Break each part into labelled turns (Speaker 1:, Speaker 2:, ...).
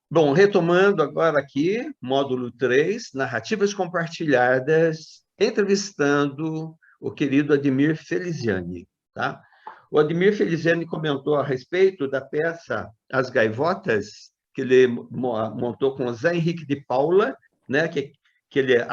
Speaker 1: Bom, retomando agora aqui, módulo 3, narrativas compartilhadas, entrevistando o querido Ademir Feliziani, tá? O Ademir Feliziani comentou a respeito da peça As Gaivotas, que ele montou com o Zé Henrique de Paula, né, que ele é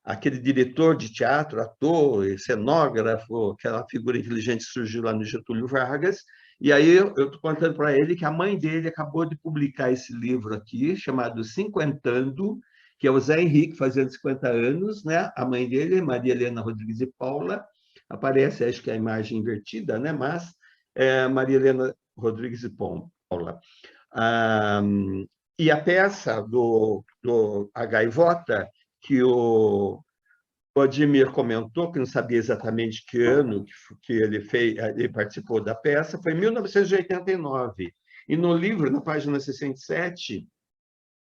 Speaker 1: aquele diretor de teatro, ator, cenógrafo, aquela figura inteligente que surgiu lá no Getúlio Vargas. E aí eu estou contando para ele que a mãe dele acabou de publicar esse livro aqui, chamado Cinquentando, que é o Zé Henrique fazendo 50 anos, né? A mãe dele, Maria Helena Rodrigues de Paula, aparece, acho que é a imagem invertida, né? Mas é Maria Helena Rodrigues de Paula. Ah, e a peça A Gaivota, que o Ademir comentou, que não sabia exatamente que ano que ele fez, ele participou da peça, foi em 1989. E no livro, na página 67,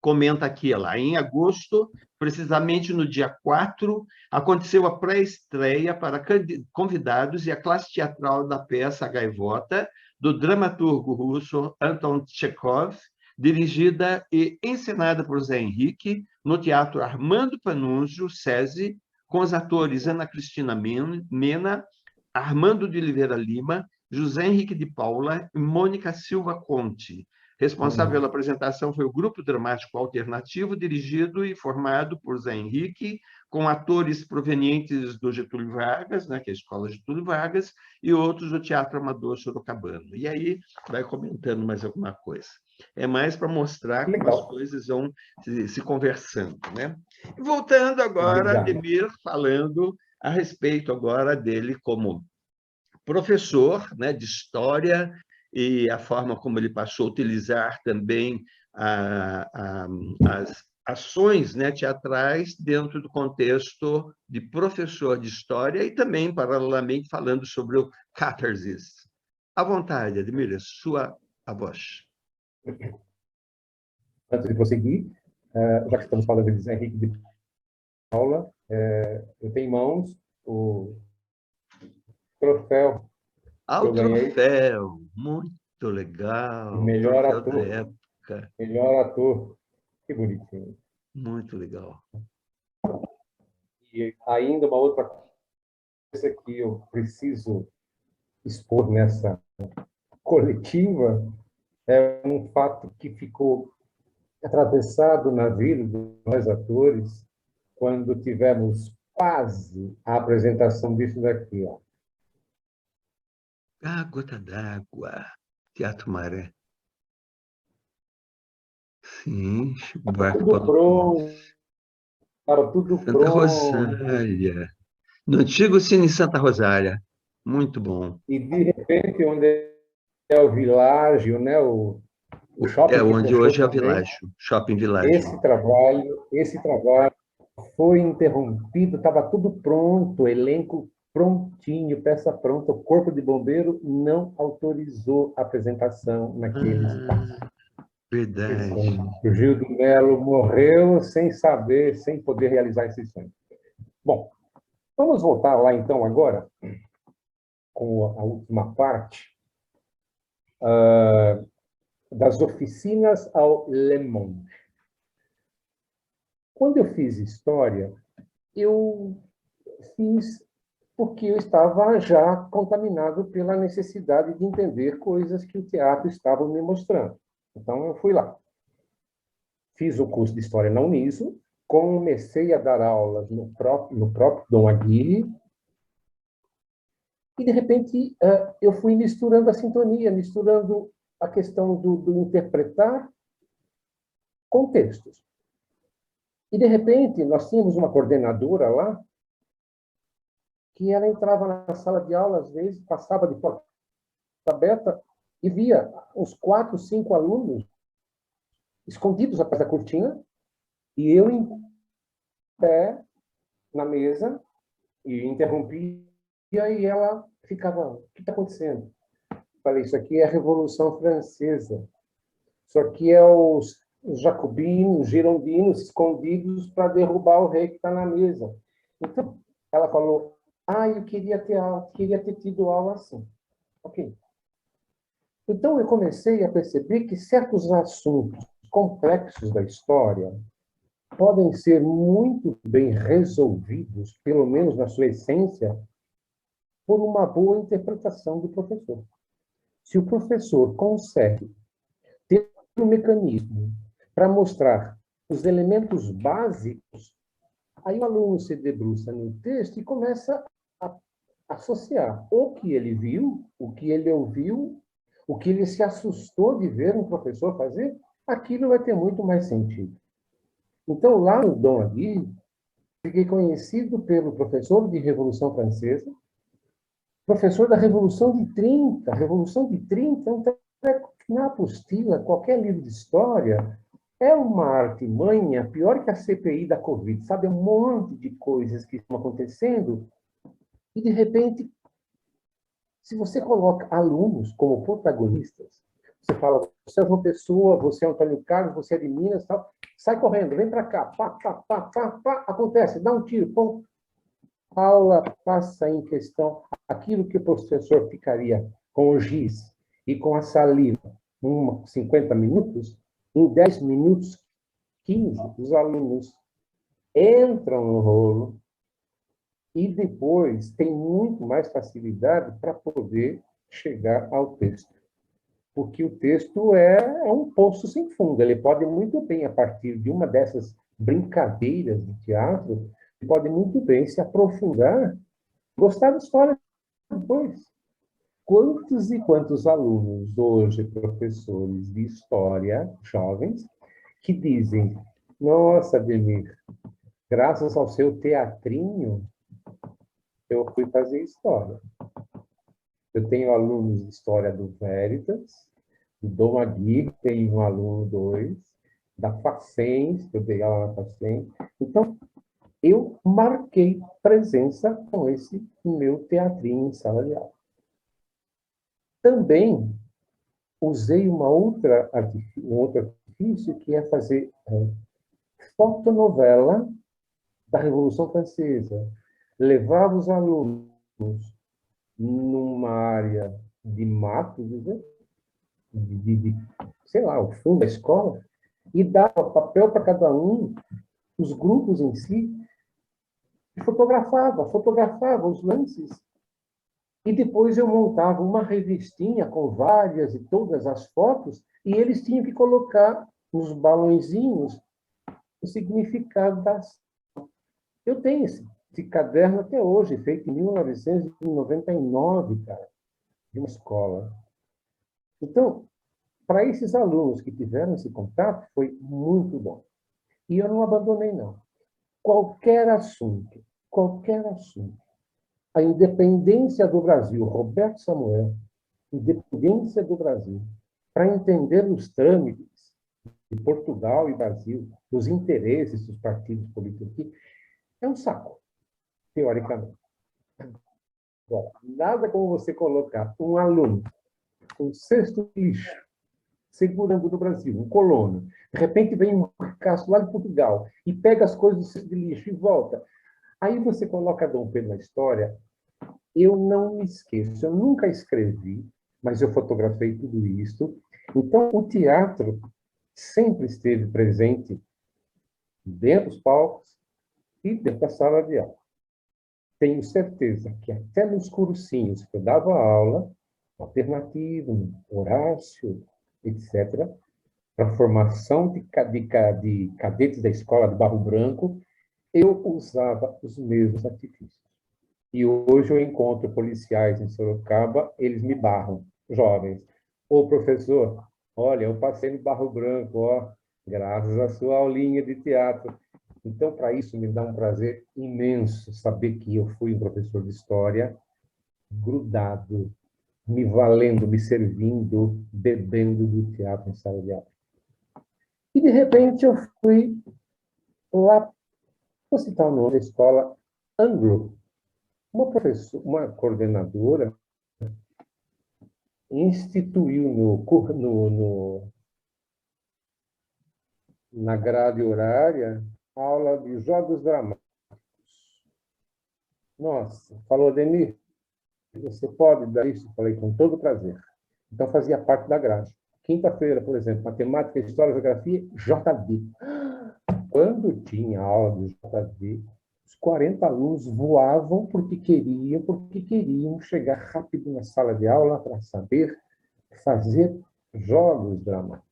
Speaker 1: comenta aqui, lá, em agosto, precisamente no dia 4, aconteceu a pré-estreia para convidados e a classe teatral da peça A Gaivota, do dramaturgo russo Anton Chekhov, dirigida e encenada por Zé Henrique, no Teatro Armando Panunzio, SESI, com os atores Ana Cristina Mena, Armando de Oliveira Lima, José Henrique de Paula e Mônica Silva Conte. Responsável pela apresentação foi o Grupo Dramático Alternativo, dirigido e formado por Zé Henrique, com atores provenientes do Getúlio Vargas, né, que é a Escola Getúlio Vargas, e outros do Teatro Amador Sorocabano. E aí vai comentando mais alguma coisa. É mais para mostrar como as coisas vão se conversando, né? E voltando agora, Ademir, falando a respeito agora dele como professor, né, de história e a forma como ele passou a utilizar também as ações, né, teatrais dentro do contexto de professor de história e também, paralelamente, falando sobre o catarsis. À vontade, Admira, sua a voz.
Speaker 2: Antes de prosseguir, já que estamos falando de Zé Henrique de Paula, eu tenho em mãos o troféu que eu ganhei.
Speaker 1: Troféu, muito legal.
Speaker 2: Melhor
Speaker 1: Troféu da
Speaker 2: ator.
Speaker 1: época.
Speaker 2: Melhor ator. Que bonitinho.
Speaker 1: Muito legal.
Speaker 2: E ainda uma outra coisa que eu preciso expor nessa coletiva é um fato que ficou atravessado na vida de nós atores quando tivemos quase a apresentação disso daqui, ó.
Speaker 1: A Gota d'Água, Teatro Maré. Sim, o barco
Speaker 2: Tudo
Speaker 1: Paulo Pontes.
Speaker 2: pronto, estava tudo
Speaker 1: Santa
Speaker 2: pronto.
Speaker 1: Rosália. No antigo Cine Santa Rosália. Muito bom.
Speaker 2: E, de repente, onde é o Világio, né? O
Speaker 1: É
Speaker 2: shopping que
Speaker 1: onde
Speaker 2: fechou
Speaker 1: hoje é o
Speaker 2: também,
Speaker 1: Világio, Shopping Világio.
Speaker 2: esse trabalho foi interrompido, estava tudo pronto, elenco prontinho, peça pronta, o Corpo de Bombeiro não autorizou a apresentação naquele espaço.
Speaker 1: Verdade.
Speaker 2: O Gil do Melo morreu sem saber, sem poder realizar esse sonho. Bom, vamos voltar lá então agora com a última parte das oficinas ao Le Monde. Quando eu fiz história, eu fiz porque eu estava já contaminado pela necessidade de entender coisas que o teatro estava me mostrando. Então, eu fui lá. Fiz o curso de História na Uniso, comecei a dar aulas no próprio Dom Aguirre, e, de repente, eu fui misturando a sintonia, misturando a questão do interpretar contextos. E, de repente, nós tínhamos uma coordenadora lá, que ela entrava na sala de aula, às vezes, passava de porta aberta e via uns 4, 5 alunos escondidos atrás da cortina, e eu em pé na mesa, e interrompia, e ela ficava, o que está acontecendo? Falei, isso aqui é a Revolução Francesa. Isso aqui é os jacobinos, girondinos escondidos para derrubar o rei que está na mesa. Então, ela falou, eu queria ter tido aula assim. Ok. Então, eu comecei a perceber que certos assuntos complexos da história podem ser muito bem resolvidos, pelo menos na sua essência, por uma boa interpretação do professor. Se o professor consegue ter um mecanismo para mostrar os elementos básicos, aí o aluno se debruça no texto e começa a associar o que ele viu, o que ele ouviu, o que ele se assustou de ver um professor fazer, aquilo vai ter muito mais sentido. Então, lá no Dom Aguirre, fiquei conhecido pelo professor de Revolução Francesa, professor da Revolução de 30. A Revolução de 30 é um treco que na apostila, qualquer livro de história, é uma artimanha pior que a CPI da Covid, sabe? Um monte de coisas que estão acontecendo e, de repente, se você coloca alunos como protagonistas, você fala, você é uma pessoa, você é Antônio Carlos, você é de Minas, tal, sai correndo, vem para cá, pá, pá, pá, pá, pá, acontece, dá um tiro, pum, a aula passa em questão aquilo que o professor ficaria com o giz e com a saliva em 50 minutos, em 10 minutos, 15, os alunos entram no rolo e depois tem muito mais facilidade para poder chegar ao texto. Porque o texto é um poço sem fundo. Ele pode muito bem, a partir de uma dessas brincadeiras de teatro, ele pode muito bem se aprofundar, gostar da história depois. Quantos e quantos alunos hoje, professores de história, jovens, que dizem, nossa, Ademir, graças ao seu teatrinho, eu fui fazer história. Eu tenho alunos de história do Veritas, do Dom Aguirre, tenho um aluno 2, da Facens, que eu dei aula na Facens. Então, eu marquei presença com esse meu teatrinho em sala de aula. Também usei um outro artifício, que é fazer fotonovela da Revolução Francesa. Levava os alunos numa área de mato, sei lá, o fundo da escola, e dava papel para cada um, os grupos em si, e fotografava os lances. E depois eu montava uma revistinha com várias e todas as fotos, e eles tinham que colocar nos balõezinhos o significado das. Eu tenho esse caderno até hoje, feito em 1999, cara, de uma escola. Então, para esses alunos que tiveram esse contato, foi muito bom. E eu não abandonei, não. Qualquer assunto, a independência do Brasil, Roberto Samuel, independência do Brasil, para entender os trâmites de Portugal e Brasil, os interesses dos partidos políticos aqui, é um saco, teoricamente. Bom, nada como você colocar um aluno com cesto de lixo segurando no Brasil, um colono. De repente vem um ricaço lá de Portugal e pega as coisas do cesto de lixo e volta. Aí você coloca Dom Pedro na história. Eu não me esqueço, eu nunca escrevi, mas eu fotografei tudo isso. Então, o teatro sempre esteve presente dentro dos palcos e dentro da sala de aula. Tenho certeza que até nos cursinhos que eu dava aula, alternativo, Horácio, etc., para formação de cadetes da escola de Barro Branco, eu usava os mesmos artifícios. E hoje eu encontro policiais em Sorocaba, eles me barram, jovens. Ô, professor, olha, eu passei no Barro Branco, ó, graças à sua aulinha de teatro. Então, para isso, me dá um prazer imenso saber que eu fui um professor de história grudado, me valendo, me servindo, bebendo do teatro em sala de aula. E, de repente, eu fui lá, vou citar o nome da escola, Anglo. Uma coordenadora instituiu na grade horária aula de jogos dramáticos. Nossa, falou, Ademir, você pode dar isso? Falei, com todo prazer. Então, fazia parte da grade. Quinta-feira, por exemplo, matemática, história, geografia, JD. Quando tinha aula de JD, os 40 alunos voavam porque queriam chegar rápido na sala de aula para saber fazer jogos dramáticos.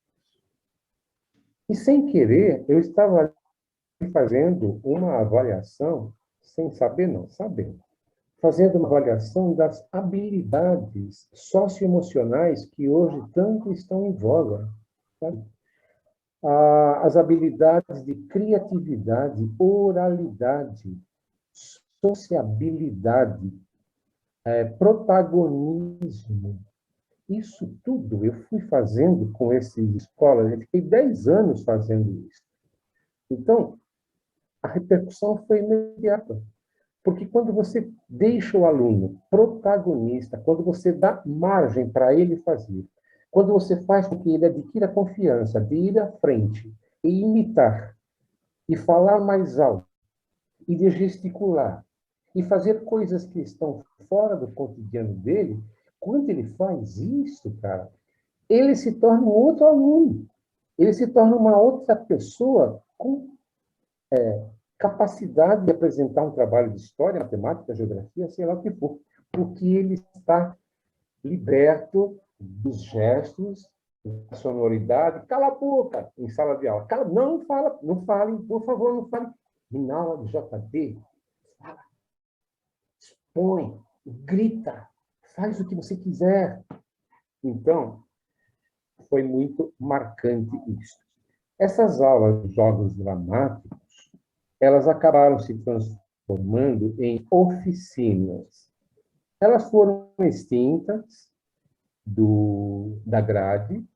Speaker 2: E, sem querer, eu estava fazendo uma avaliação, sem saber, não, sabendo, fazendo uma avaliação das habilidades socioemocionais que hoje tanto estão em voga. Sabe? As habilidades de criatividade, oralidade, sociabilidade, protagonismo. Isso tudo eu fui fazendo com essas escolas. Eu fiquei 10 anos fazendo isso. Então, a repercussão foi imediata. Porque quando você deixa o aluno protagonista, quando você dá margem para ele fazer, quando você faz com que ele adquira a confiança de ir à frente e imitar, e falar mais alto, e de gesticular, e fazer coisas que estão fora do cotidiano dele, quando ele faz isso, cara, ele se torna um outro aluno. Ele se torna uma outra pessoa com capacidade de apresentar um trabalho de história, matemática, geografia, sei lá o que for, porque ele está liberto dos gestos, da sonoridade. Cala a boca em sala de aula. Cala, não fala, não falem, por favor, não falem. E na aula de JD, fala, expõe, grita, faz o que você quiser. Então, foi muito marcante isso. Essas aulas de jogos dramáticos, elas acabaram se transformando em oficinas. Elas foram extintas da grade,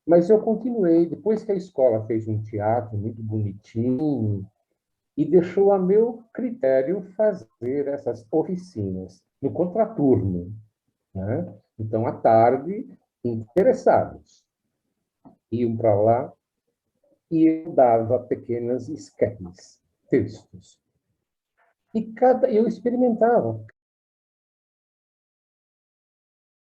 Speaker 2: mas eu continuei, depois que a escola fez um teatro muito bonitinho e deixou a meu critério fazer essas oficinas no contraturno, né? Então, à tarde, interessados iam para lá e eu dava pequenas esquetes, textos. E eu experimentava.